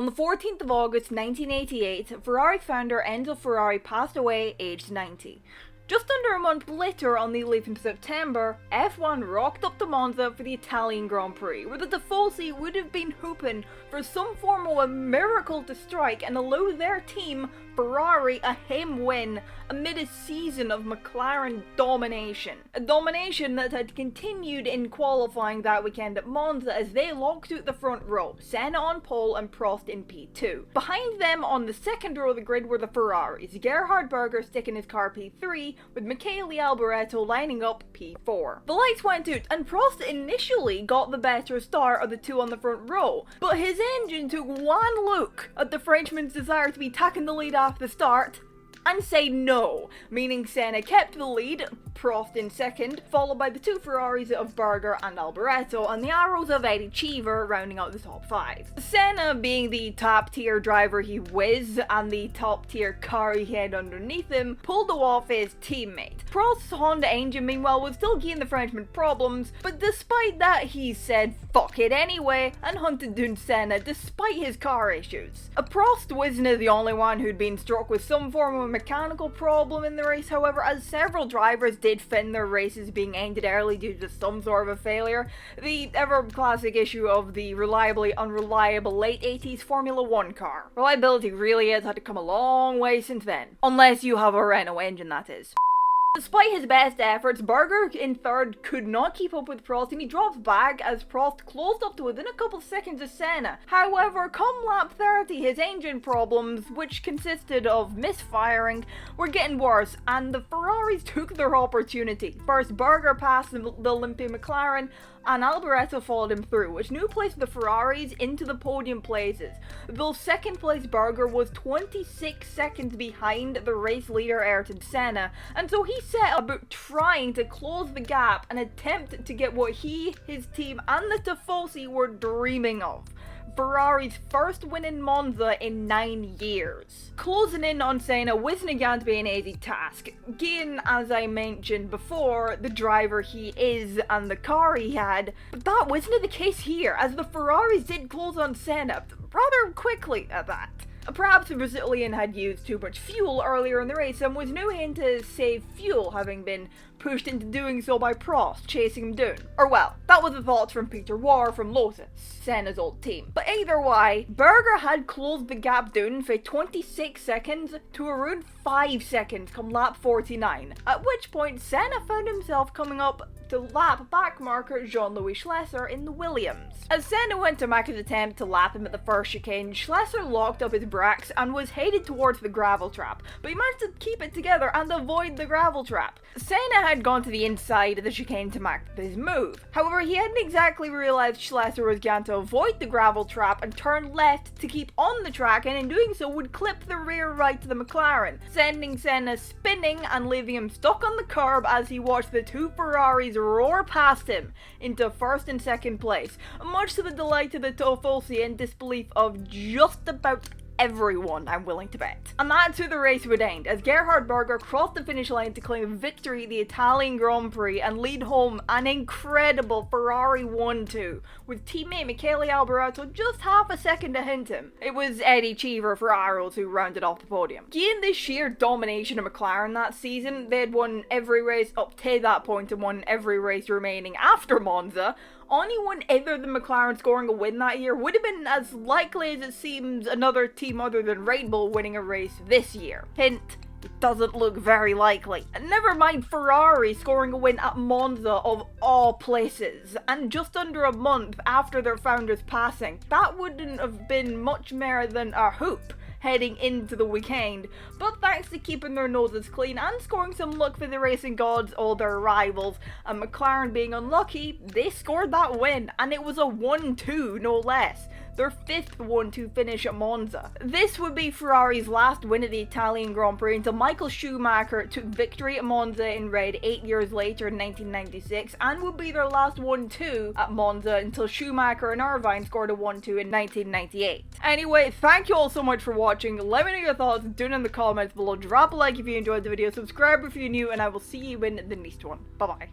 On the 14th of August 1988, Ferrari founder Enzo Ferrari passed away aged 90. Just under a month later, on the 11th of September, F1 rocked up to Monza for the Italian Grand Prix, where the Tifosi would have been hoping for some form of a miracle to strike and allow their team, Ferrari, a home win amid a season of McLaren domination. A domination that had continued in qualifying that weekend at Monza as they locked out the front row, Senna on pole and Prost in P2. Behind them on the second row of the grid were the Ferraris, Gerhard Berger sticking his car P3, with Michele Alboreto lining up P4. The lights went out and Prost initially got the better start of the two on the front row, but his engine took one look at the Frenchman's desire to be taking the lead after the start and say no, meaning Senna kept the lead, Prost in second, followed by the two Ferraris of Berger and Alboreto, and the arrows of Eddie Cheever rounding out the top five. Senna, being the top tier driver he was and the top tier car he had underneath him, pulled off his teammate. Prost's Honda engine, meanwhile, was still giving the Frenchman problems, but despite that he said fuck it anyway and hunted down Senna despite his car issues. Prost wasn't the only one who'd been struck with some form of mechanical problem in the race, however, as several drivers did fin their races being ended early due to some sort of a failure. The ever classic issue of the reliably unreliable late 80s Formula 1 car. Reliability really has had to come a long way since then. Unless you have a Renault engine, that is. Despite his best efforts, Berger in third could not keep up with Prost and he dropped back as Prost closed up to within a couple seconds of Senna. However, come lap 30, his engine problems, which consisted of misfiring, were getting worse and the Ferraris took their opportunity. First, Berger passed the limpy McLaren and Alboreto followed him through, which now placed the Ferraris into the podium places, though second place Berger was 26 seconds behind the race leader Ayrton Senna, and so he set about trying to close the gap and attempt to get what he, his team and the Tifosi were dreaming of. Ferrari's first win in Monza in 9 years. Closing in on Senna wasn't going to be an easy task, given, as I mentioned before, the driver he is and the car he had, but that wasn't the case here, as the Ferraris did close on Senna, rather quickly at that. Perhaps the Brazilian had used too much fuel earlier in the race and was now in to save fuel, having been pushed into doing so by Prost, chasing him down. Or well, that was the thoughts from Peter Warr from Lotus, Senna's old team. But either way, Berger had closed the gap down from 26 seconds to around 5 seconds come lap 49, at which point Senna found himself coming up to lap back marker Jean-Louis Schlesser in the Williams. As Senna went to make his attempt to lap him at the first chicane, Schlesser locked up his brakes and was headed towards the gravel trap, but he managed to keep it together and avoid the gravel trap. Senna had gone to the inside of the chicane to make his move. However, he hadn't exactly realised Schlesser was going to avoid the gravel trap and turn left to keep on the track, and in doing so would clip the rear right to the McLaren, sending Senna spinning and leaving him stuck on the curb as he watched the two Ferraris roar past him into first and second place, much to the delight of the Tifosi and disbelief of just about everyone, I'm willing to bet. And that's how the race would end, as Gerhard Berger crossed the finish line to claim victory at the Italian Grand Prix and lead home an incredible Ferrari 1-2, with teammate Michele Alboreto just half a second ahead him. It was Eddie Cheever for Arrows who rounded off the podium. Given the sheer domination of McLaren that season, they had won every race up to that point and won every race remaining after Monza. Anyone other than McLaren scoring a win that year would have been as likely as it seems another team other than Red Bull winning a race this year. Hint, it doesn't look very likely. And never mind Ferrari scoring a win at Monza of all places, and just under a month after their founder's passing. That wouldn't have been much more than a hoop heading into the weekend, but thanks to keeping their noses clean and scoring some luck for the racing gods or their rivals, and McLaren being unlucky, they scored that win, and it was a 1-2 no less. Their fifth 1-2 finish at Monza. This would be Ferrari's last win at the Italian Grand Prix until Michael Schumacher took victory at Monza in red 8 years later in 1996, and would be their last 1-2 at Monza until Schumacher and Irvine scored a 1-2 in 1998. Anyway, thank you all so much for watching. Let me know your thoughts down in the comments below. Drop a like if you enjoyed the video, subscribe if you're new, and I will see you in the next one. Bye bye.